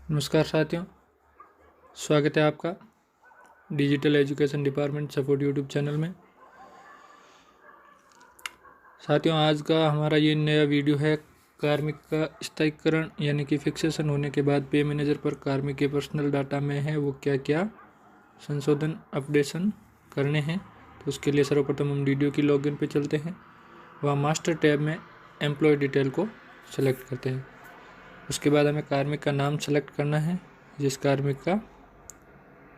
नमस्कार साथियों, स्वागत है आपका digital education department support YouTube channel में। साथियों, आज का हमारा ये नया वीडियो है कार्मिक का स्थायीकरण यानी कि फिक्सेशन होने के बाद पे मैनेजर पर कार्मिक के पर्सनल डाटा में है वो क्या क्या संशोधन अपडेशन करने हैं। तो उसके लिए सर्वप्रथम हम वीडियो की लॉगिन पे चलते हैं। वहाँ मास्टर टैब में एम्प्लॉय डिटेल को सेलेक्ट करते हैं। उसके बाद हमें कार्मिक का नाम सेलेक्ट करना है जिस कार्मिक का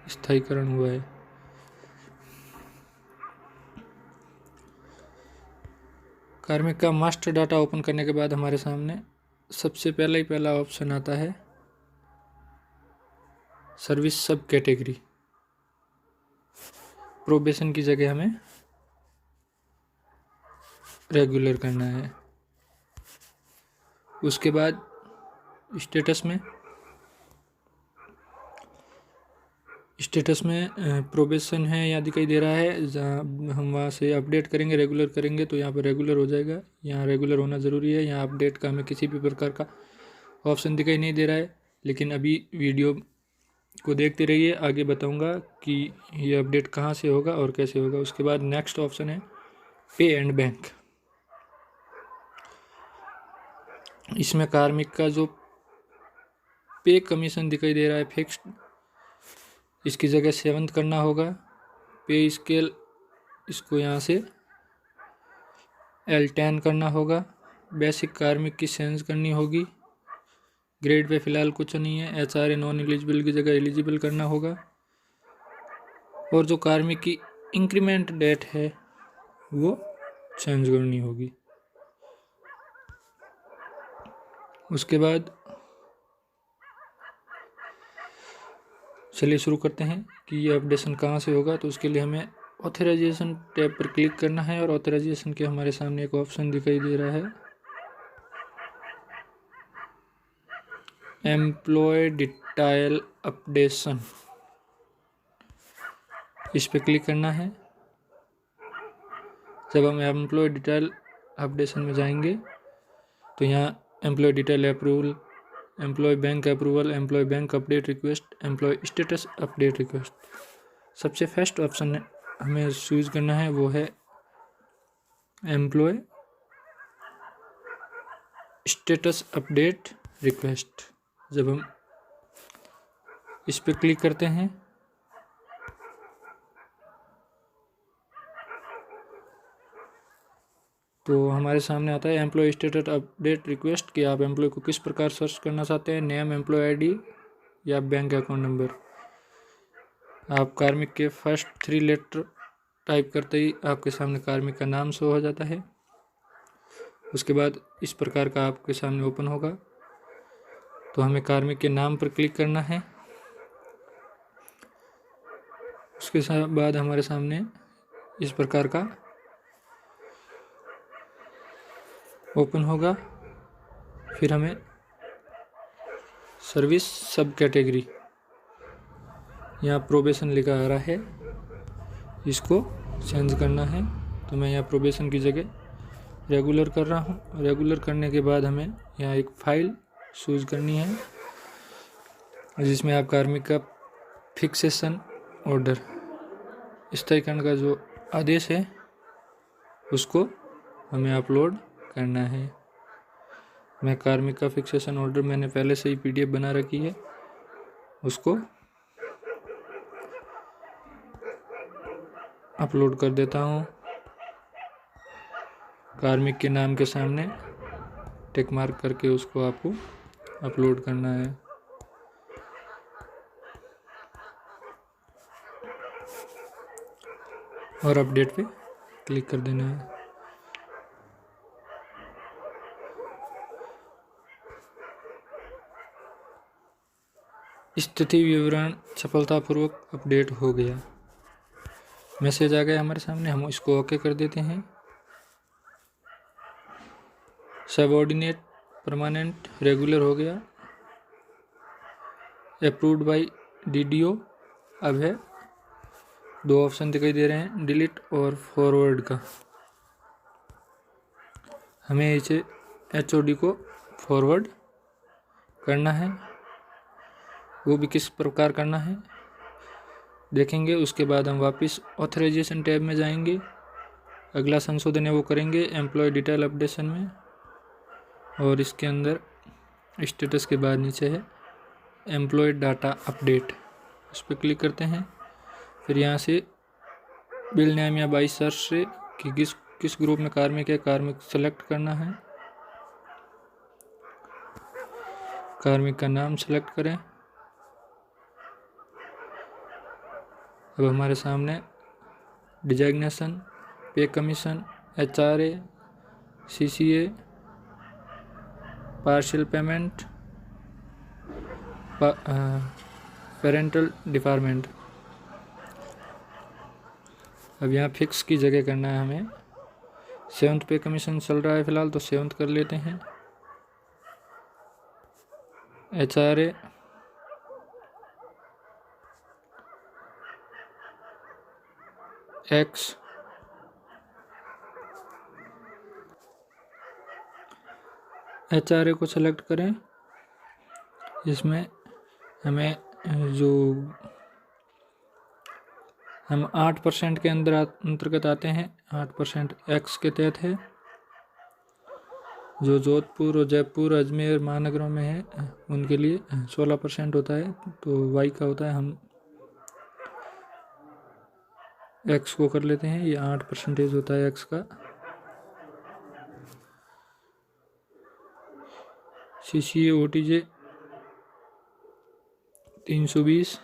स्थायीकरण हुआ है। कार्मिक का मास्टर डाटा ओपन करने के बाद हमारे सामने सबसे पहला ऑप्शन आता है सर्विस सब कैटेगरी। प्रोबेशन की जगह हमें रेगुलर करना है। उसके बाद स्टेटस में प्रोबेशन है या दिखाई दे रहा है। जहाँ हम वहाँ से अपडेट करेंगे, रेगुलर करेंगे तो यहाँ पर रेगुलर हो जाएगा। यहाँ रेगुलर होना ज़रूरी है। यहाँ अपडेट का हमें किसी भी प्रकार का ऑप्शन दिखाई नहीं दे रहा है, लेकिन अभी वीडियो को देखते रहिए, आगे बताऊंगा कि ये अपडेट कहाँ से होगा और कैसे होगा। उसके बाद नेक्स्ट ऑप्शन है पे एंड बैंक। इसमें कार्मिक का जो पे कमीशन दिखाई दे रहा है फिक्स्ड, इसकी जगह 7th करना होगा। पे स्केल इसको यहाँ से L10 करना होगा। बेसिक कार्मिक की सेंस करनी होगी। ग्रेड पे फ़िलहाल कुछ नहीं है। HRA नॉन एलिजिबल की जगह एलिजिबल करना होगा। और जो कार्मिक की इंक्रीमेंट डेट है वो चेंज करनी होगी। उसके बाद चलिए शुरू करते हैं कि ये अपडेशन कहाँ से होगा। तो उसके लिए हमें ऑथराइजेशन टैब पर क्लिक करना है और ऑथराइजेशन के हमारे सामने एक ऑप्शन दिखाई दे रहा है एम्प्लॉय डिटेल अपडेशन। इस पर क्लिक करना है। जब हम एम्प्लॉय डिटेल अपडेशन में जाएंगे तो यहाँ employee detail approval, employee bank approval, employee bank update request, employee status update request. सबसे फर्स्ट ऑप्शन हमें चूज करना है वो है एम्प्लॉय स्टेटस अपडेट रिक्वेस्ट। जब हम इस पर क्लिक करते हैं तो हमारे सामने आता है एम्प्लॉय स्टेटस अपडेट रिक्वेस्ट कि आप एम्प्लॉय को किस प्रकार सर्च करना चाहते हैं, नेम, एम्प्लॉय आईडी या बैंक अकाउंट नंबर। आप कार्मिक के फर्स्ट 3 लेटर टाइप करते ही आपके सामने कार्मिक का नाम शो हो जाता है। उसके बाद इस प्रकार का आपके सामने ओपन होगा। तो हमें कार्मिक के नाम पर क्लिक करना है। उसके बाद हमारे सामने इस प्रकार का ओपन होगा। फिर हमें सर्विस सब कैटेगरी, यहाँ प्रोबेशन लिखा आ रहा है, इसको चेंज करना है। तो मैं यहाँ प्रोबेशन की जगह रेगुलर कर रहा हूँ। रेगुलर करने के बाद हमें यहाँ एक फाइल चूज करनी है जिसमें आप कार्मिक का फिक्सेशन ऑर्डर, स्थायीकरण का जो आदेश है उसको हमें अपलोड करना है। मैं कार्मिक का फिक्सेशन ऑर्डर मैंने पहले से ही PDF बना रखी है, उसको अपलोड कर देता हूँ। कार्मिक के नाम के सामने टिक मार्क करके उसको आपको अपलोड करना है। और अपडेट पे क्लिक कर देना है। स्थिति विवरण सफलतापूर्वक अपडेट हो गया, मैसेज आ गया हमारे सामने। हम इसको ओके कर देते हैं। सबऑर्डिनेट परमानेंट रेगुलर हो गया। Approved by DDO। अब है 2 ऑप्शन दिखाई दे रहे हैं, डिलीट और फॉरवर्ड का। हमें इसे HOD को फॉरवर्ड करना है। वो भी किस प्रकार करना है देखेंगे। उसके बाद हम वापस ऑथराइजेशन टैब में जाएंगे, अगला संशोधन है वो करेंगे एम्प्लॉय डिटेल अपडेशन में, और इसके अंदर स्टेटस के बाद नीचे है एम्प्लॉय डाटा अपडेट, उस पर क्लिक करते हैं। फिर यहाँ से बिल नेम या बाई सर्च से कि किस ग्रुप में कार्मिक है, कार्मिक सेलेक्ट करना है, कार्मिक का नाम सेलेक्ट करें। अब हमारे सामने डिजाइग्नेशन, पे commission, HRA, CCA, partial payment, parental department. अब यहाँ फिक्स की जगह करना है हमें 7th पे कमीशन चल रहा है फ़िलहाल, तो 7th कर लेते हैं। HRA, X, HRA को सेलेक्ट करें। इसमें हमें जो हम 8% के अंतर्गत आते हैं, 8% X के तहत है, जो जोधपुर और जयपुर अजमेर महानगरों में है उनके लिए 16% होता है, तो Y का होता है, हम X को कर लेते हैं, ये 8% होता है X का। CCA OTJ 320,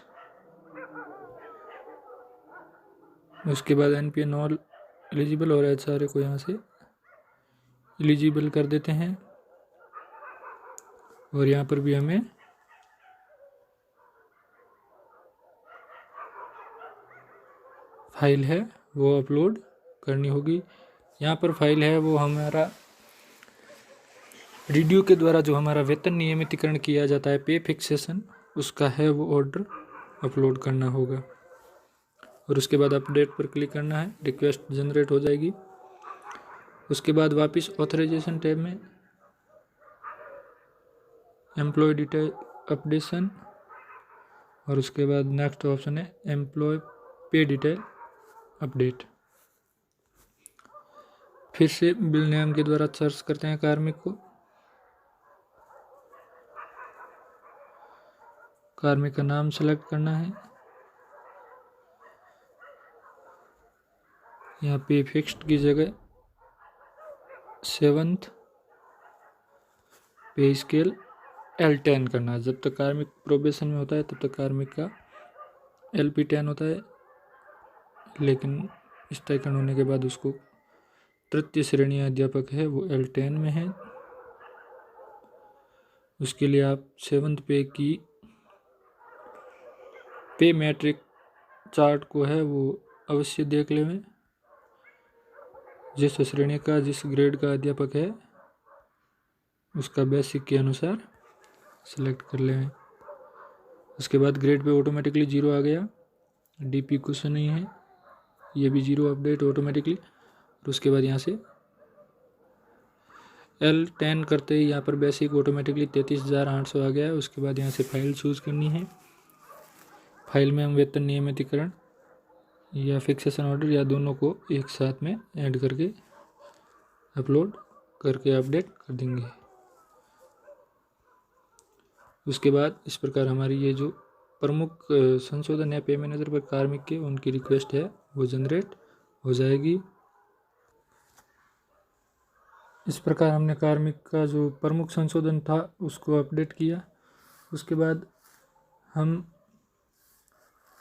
उसके बाद NPA नॉन एलिजिबल और HRA को यहाँ से एलिजिबल कर देते हैं। और यहाँ पर भी हमें फाइल है वो अपलोड करनी होगी। यहाँ पर फाइल है वो हमारा रीडियो के द्वारा जो हमारा वेतन नियमितीकरण किया जाता है, पे फिक्सेशन, उसका है वो ऑर्डर अपलोड करना होगा। और उसके बाद अपडेट पर क्लिक करना है, रिक्वेस्ट जनरेट हो जाएगी। उसके बाद वापस ऑथराइजेशन टैब में एम्प्लॉय डिटेल अपडेशन, और उसके बाद नेक्स्ट ऑप्शन है एम्प्लॉय पे डिटेल अपडेट। फिर से बिल नेम के द्वारा सर्च करते हैं कार्मिक को, कार्मिक का नाम सेलेक्ट करना है। यहाँ पे फिक्स्ड की जगह 7th पे स्केल L10 करना है। जब तक कार्मिक प्रोबेशन में होता है तब तक कार्मिक का LP10 होता है, लेकिन स्टाइपेंड होने के बाद उसको तृतीय श्रेणी अध्यापक है वो L10 में है। उसके लिए आप 7th पे की पे मैट्रिक चार्ट को है वो अवश्य देख लें। जिस श्रेणी का जिस ग्रेड का अध्यापक है उसका बेसिक के अनुसार सेलेक्ट कर लें। उसके बाद ग्रेड पे ऑटोमेटिकली 0 आ गया, DP कुछ नहीं है, ये भी 0 अपडेट ऑटोमेटिकली। और उसके बाद यहाँ से L10 करते ही यहाँ पर बेसिक ऑटोमेटिकली 33,800 आ गया है। उसके बाद यहाँ से फाइल चूज़ करनी है, फाइल में हम वेतन नियमितीकरण या फिक्सेशन ऑर्डर या दोनों को एक साथ में ऐड करके अपलोड करके अपडेट कर देंगे। उसके बाद इस प्रकार हमारी ये जो प्रमुख संशोधन है पे मैनेजर पर कार्मिक के उनकी रिक्वेस्ट है वो जनरेट हो जाएगी। इस प्रकार हमने कार्मिक का जो प्रमुख संशोधन था उसको अपडेट किया। उसके बाद हम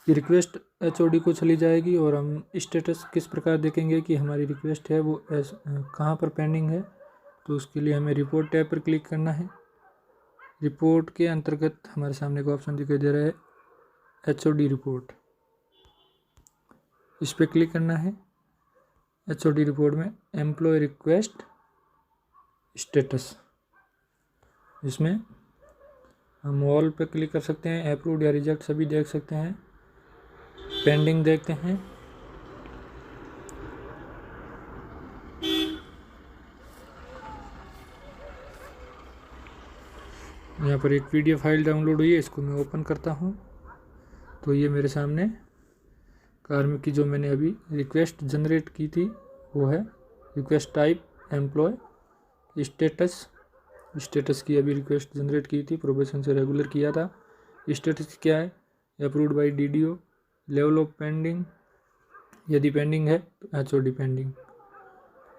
ये रिक्वेस्ट HOD को चली जाएगी और हम स्टेटस किस प्रकार देखेंगे कि हमारी रिक्वेस्ट है वो कहाँ पर पेंडिंग है। तो उसके लिए हमें रिपोर्ट टैब पर क्लिक करना है। रिपोर्ट के अंतर्गत हमारे सामने का ऑप्शन दिखाई दे रहा है HOD रिपोर्ट, इस पर क्लिक करना है। HOD रिपोर्ट में एम्प्लॉय रिक्वेस्ट स्टेटस, इसमें हम ऑल पे क्लिक कर सकते हैं, अप्रूव्ड या रिजेक्ट सभी देख सकते हैं। पेंडिंग देखते हैं, यहाँ पर एक PDF फाइल डाउनलोड हुई है, इसको मैं ओपन करता हूँ। तो ये मेरे सामने कार्मिक की जो मैंने अभी रिक्वेस्ट जनरेट की थी वो है। रिक्वेस्ट टाइप एम्प्लॉय स्टेटस की अभी रिक्वेस्ट जनरेट की थी, प्रोबेशन से रेगुलर किया था। स्टेटस क्या है? Approved by DDO, level of pending, यदि पेंडिंग है तो HOD पेंडिंग।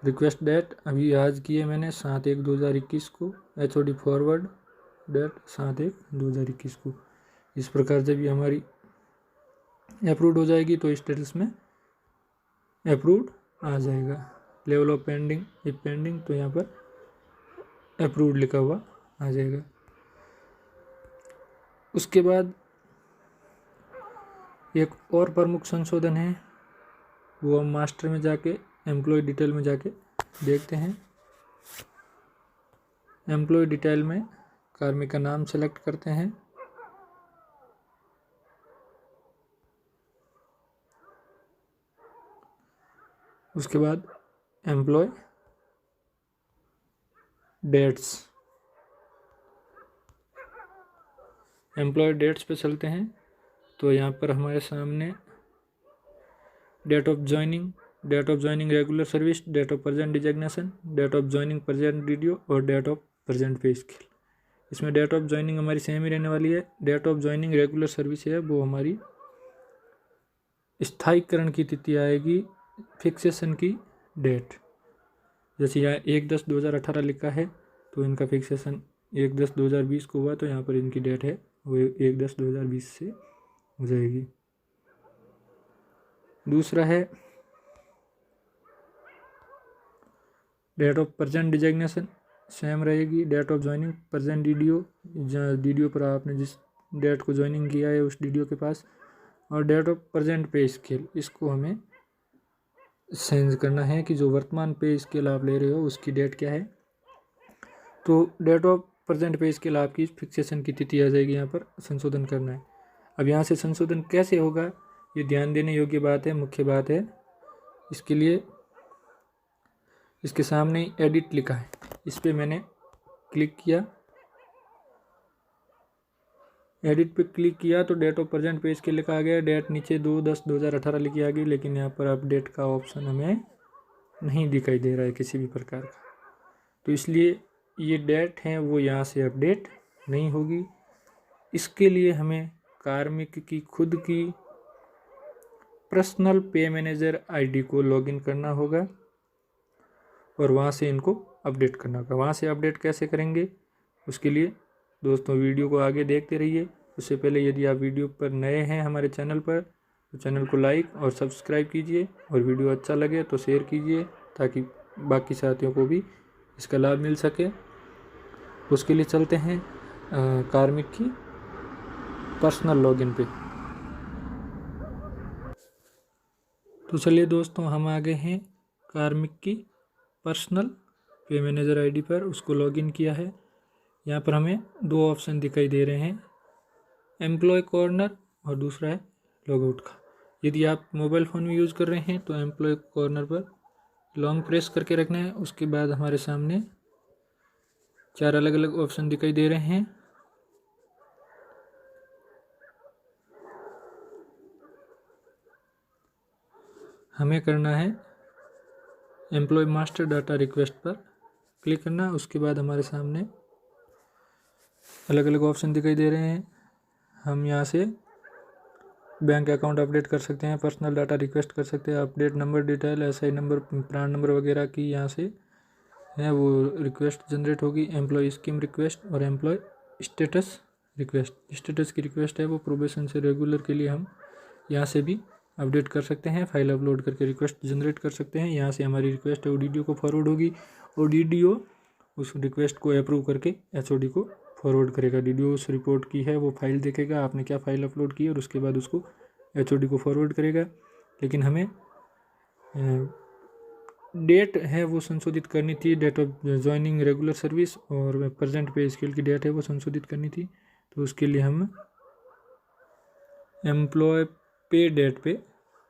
रिक्वेस्ट डेट अभी आज की है मैंने 7/1/2021 को, HOD फॉरवर्ड डेट 7/1/2021 को। इस प्रकार से भी हमारी अप्रूव्ड हो जाएगी तो स्टेटस में अप्रूव्ड आ जाएगा। Level of pending, if pending तो यहाँ पर अप्रूव्ड लिखा हुआ आ जाएगा। उसके बाद एक और प्रमुख संशोधन है, वो हम मास्टर में जाके एम्प्लॉय डिटेल में जाके देखते हैं। एम्प्लॉय डिटेल में कार्मिक का नाम सेलेक्ट करते हैं। उसके बाद एम्प्लॉय डेट्स, एम्प्लॉय डेट्स पे चलते हैं। तो यहाँ पर हमारे सामने date of joining regular service, date of present designation, date of joining present DDO और date of present pay scale. इसमें डेट ऑफ ज्वाइनिंग हमारी सेम ही रहने वाली है। Date of joining regular service है वो हमारी स्थायीकरण की तिथि आएगी, फिक्सेशन की डेट। जैसे यहाँ 1/10/2018 लिखा है तो इनका फिक्सेशन 1/10/2020 को हुआ, तो यहाँ पर इनकी डेट है वो 1/10/2020 से हो जाएगी। दूसरा है date of present designation, same रहेगी। Date of joining present DDO, DDO पर आपने जिस डेट को ज्वाइनिंग किया है उस DDO के पास। और date of present pay scale, इसको हमें चेंज करना है कि जो वर्तमान पे स्केल आप ले रहे हो उसकी डेट क्या है। तो date of present pay scale आपकी फिक्सेशन की तिथि आ जाएगी, यहाँ पर संशोधन करना है। अब यहाँ से संशोधन कैसे होगा, ये ध्यान देने योग्य बात है, मुख्य बात है। इसके लिए इसके सामने एडिट लिखा है, इस पर मैंने क्लिक किया। एडिट पे क्लिक किया तो date of present pay scale लिखा आ गया। डेट नीचे 2/10/2018 लिखी आ गई, लेकिन यहाँ पर अपडेट का ऑप्शन हमें नहीं दिखाई दे रहा है किसी भी प्रकार का। तो इसलिए ये डेट है वो यहाँ से अपडेट नहीं होगी। इसके लिए हमें कार्मिक की खुद की पर्सनल पे मैनेजर ID को लॉगिन करना होगा और वहाँ से इनको अपडेट करना होगा। वहाँ से अपडेट कैसे करेंगे, उसके लिए दोस्तों वीडियो को आगे देखते रहिए। उससे पहले यदि आप वीडियो पर नए हैं हमारे चैनल पर तो चैनल को लाइक और सब्सक्राइब कीजिए, और वीडियो अच्छा लगे तो शेयर कीजिए ताकि बाकी साथियों को भी इसका लाभ मिल सके। उसके लिए चलते हैं कार्मिक की पर्सनल लॉगिन पे। तो चलिए दोस्तों, हम आ गए हैं कार्मिक की पर्सनल पे मैनेजर ID पर, उसको लॉगिन किया है। यहाँ पर हमें दो ऑप्शन दिखाई दे रहे हैं, एम्प्लॉय कॉर्नर और दूसरा है लॉगआउट का। यदि आप मोबाइल फ़ोन में यूज़ कर रहे हैं तो एम्प्लॉय कॉर्नर पर लॉन्ग प्रेस करके रखना है। उसके बाद हमारे सामने 4 अलग अलग ऑप्शन दिखाई दे रहे हैं। हमें करना है एम्प्लॉय मास्टर डाटा रिक्वेस्ट पर क्लिक करना। उसके बाद हमारे सामने अलग अलग ऑप्शन दिखाई दे रहे हैं। हम यहाँ से बैंक अकाउंट अपडेट कर सकते हैं, पर्सनल डाटा रिक्वेस्ट कर सकते हैं, update number detail, SI number, PRAN number वगैरह की यहाँ से है वो रिक्वेस्ट जनरेट होगी। एम्प्लॉय स्कीम रिक्वेस्ट और एम्प्लॉय स्टेटस रिक्वेस्ट, स्टेटस की रिक्वेस्ट है वो प्रोबेशन से रेगुलर के लिए हम यहाँ से भी अपडेट कर सकते हैं। फाइल अपलोड करके रिक्वेस्ट जनरेट कर सकते हैं। यहाँ से हमारी रिक्वेस्ट है वो DDO को फॉरवर्ड होगी और DDO उस रिक्वेस्ट को अप्रूव करके HOD को फॉरवर्ड करेगा। DDO उस रिपोर्ट की है वो फाइल देखेगा आपने क्या फ़ाइल अपलोड की है, और उसके बाद उसको HOD को फॉरवर्ड करेगा। लेकिन हमें डेट है वो संशोधित करनी थी, date of joining regular service और प्रेजेंट पे स्केल की डेट है वो संशोधित करनी थी। तो उसके लिए हम एम्प्लॉय पे डेट पे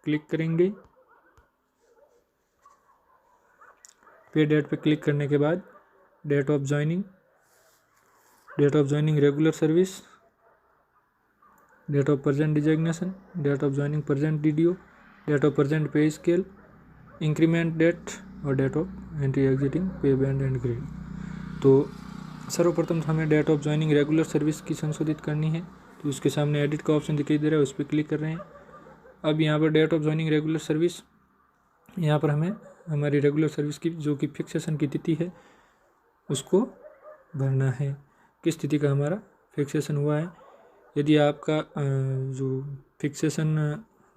क्लिक करेंगे। पे डेट पे क्लिक करने के बाद date of joining date of joining regular service, date of present designation, date of joining present DDO, date of present pay scale, increment date और date of entry existing pay band and grade. तो सर्वप्रथम हमें date of joining regular service की संशोधित करनी है, तो उसके सामने एडिट का ऑप्शन दिखाई दे रहा है, उस पर क्लिक कर रहे हैं। अब यहाँ पर date of joining regular service, यहाँ पर हमें हमारी रेगुलर सर्विस की जो कि फिक्सेशन की तिथि है उसको भरना है, किस तिथि का हमारा फिक्सेशन हुआ है। यदि आपका जो फिक्सेशन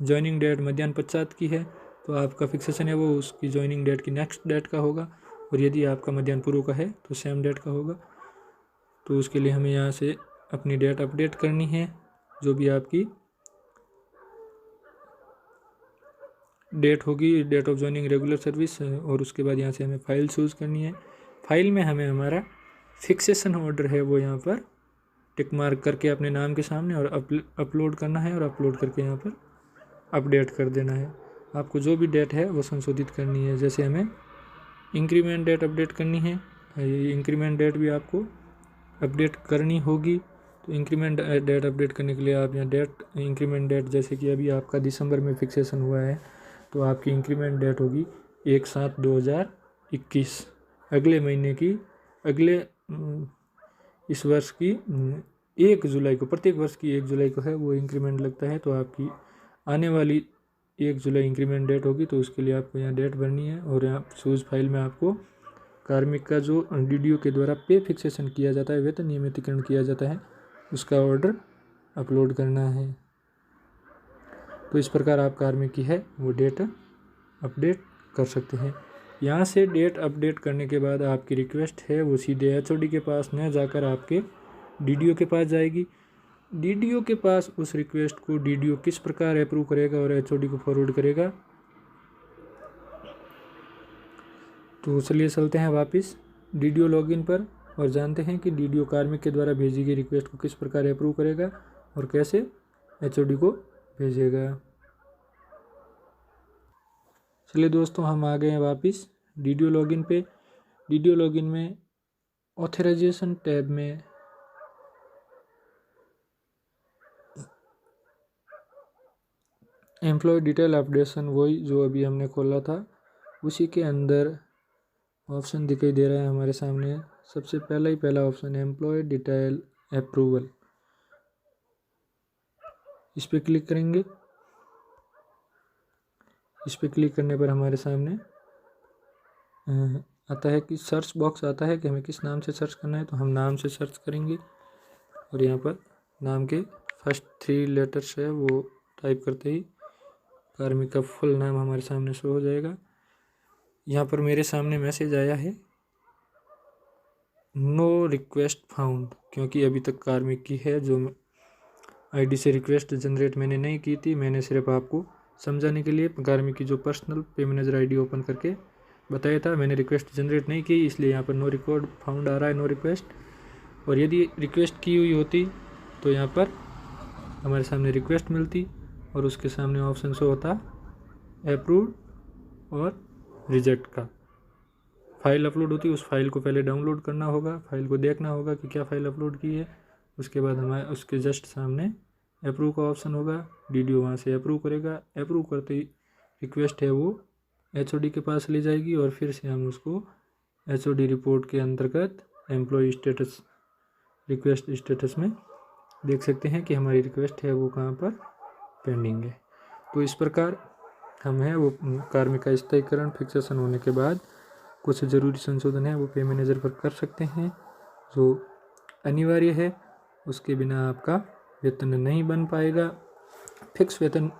ज्वाइनिंग डेट मध्याह्न पश्चात की है तो आपका फिक्सेशन है वो उसकी ज्वाइनिंग डेट की नेक्स्ट डेट का होगा, और यदि आपका मध्याह्न पूर्व का है तो सेम डेट का होगा। तो उसके लिए हमें यहाँ से अपनी डेट अपडेट करनी है, जो भी आपकी डेट होगी date of joining regular service, और उसके बाद यहाँ से हमें फ़ाइल चूज़ करनी है। फाइल में हमें हमारा फिक्सेशन ऑर्डर है वो यहाँ पर टिक मार्क करके अपने नाम के सामने और अपलोड करना है, और अपलोड करके यहाँ पर अपडेट कर देना है। आपको जो भी डेट है वो संशोधित करनी है, जैसे हमें इंक्रीमेंट डेट अपडेट करनी है, इंक्रीमेंट डेट भी आपको अपडेट करनी होगी। तो इंक्रीमेंट डेट अपडेट करने के लिए आप यहाँ डेट इंक्रीमेंट डेट, जैसे कि अभी आपका दिसंबर में फिक्सेशन हुआ है तो आपकी इंक्रीमेंट डेट होगी 1/7/2021, अगले महीने की, अगले इस वर्ष की 1 जुलाई को, प्रत्येक वर्ष की 1 जुलाई को है वो इंक्रीमेंट लगता है। तो आपकी आने वाली 1 जुलाई इंक्रीमेंट डेट होगी, तो उसके लिए आपको यहाँ डेट भरनी है। और यहाँ चूज फाइल में आपको कार्मिक का जो डीडीओ के द्वारा पे फिक्सेशन किया जाता है, वेतन नियमितीकरण किया जाता है, उसका ऑर्डर अपलोड करना है। तो इस प्रकार आप कार्मिक की है वो डेट अपडेट कर सकते हैं। यहाँ से डेट अपडेट करने के बाद आपकी रिक्वेस्ट है वो सीधे एचओडी के पास न जाकर आपके डीडीओ के पास जाएगी। डीडीओ के पास उस रिक्वेस्ट को डीडीओ किस प्रकार अप्रूव करेगा और एचओडी को फॉरवर्ड करेगा। तो चलिए चलते हैं वापस डीडीओ लॉगिन पर और जानते हैं कि डीडीओ कार्मिक के द्वारा भेजी गई रिक्वेस्ट को किस प्रकार अप्रूव करेगा और कैसे एचओडी को भेजेगा। चलिए दोस्तों, हम आ गए हैं वापस डीडीओ लॉगिन पे। डीडीओ लॉगिन में ऑथराइजेशन टैब में एम्प्लॉय डिटेल अपडेशन, वही जो अभी हमने खोला था उसी के अंदर ऑप्शन दिखाई दे रहा है हमारे सामने। सबसे पहला ऑप्शन है एम्प्लॉय डिटेल अप्रूवल, इस पर क्लिक करेंगे। इस पर क्लिक करने पर हमारे सामने आता है कि सर्च बॉक्स आता है कि हमें किस नाम से सर्च करना है। तो हम नाम से सर्च करेंगे और यहाँ पर नाम के फर्स्ट 3 लेटर्स है वो टाइप करते ही कार्मिक का फुल नाम हमारे सामने शो हो जाएगा। यहाँ पर मेरे सामने मैसेज आया है नो रिक्वेस्ट फाउंड, क्योंकि अभी तक कार्मिक की है जो आईडी से रिक्वेस्ट जनरेट मैंने नहीं की थी। मैंने सिर्फ आपको समझाने के लिए कार्मिक की जो पर्सनल पे मैनेजर आईडी ओपन करके बताया था, मैंने रिक्वेस्ट जनरेट नहीं की, इसलिए यहाँ पर नो रिकॉर्ड फाउंड आ रहा है, नो रिक्वेस्ट। और यदि रिक्वेस्ट की हुई होती तो यहाँ पर हमारे सामने रिक्वेस्ट मिलती और उसके सामने ऑप्शन शो होता अप्रूव्ड और रिजेक्ट का। फाइल अपलोड होती, उस फाइल को पहले डाउनलोड करना होगा, फाइल को देखना होगा कि क्या फाइल अपलोड की है। उसके बाद हमारे उसके जस्ट सामने अप्रूव का ऑप्शन होगा, डीडीओ वहाँ से अप्रूव करेगा। अप्रूव करते ही रिक्वेस्ट है वो एचओडी के पास ले जाएगी और फिर से हम उसको एचओडी रिपोर्ट के अंतर्गत एम्प्लॉय स्टेटस रिक्वेस्ट स्टेटस में देख सकते हैं कि हमारी रिक्वेस्ट है वो कहाँ पर पेंडिंग है। तो इस प्रकार हम है वो कार्मिक का स्थायीकरण फिक्सेशन होने के बाद कुछ ज़रूरी संशोधन है वो पे मैनेजर पर कर सकते हैं, जो अनिवार्य है। उसके बिना आपका वेतन नहीं बन पाएगा। फिक्स वेतन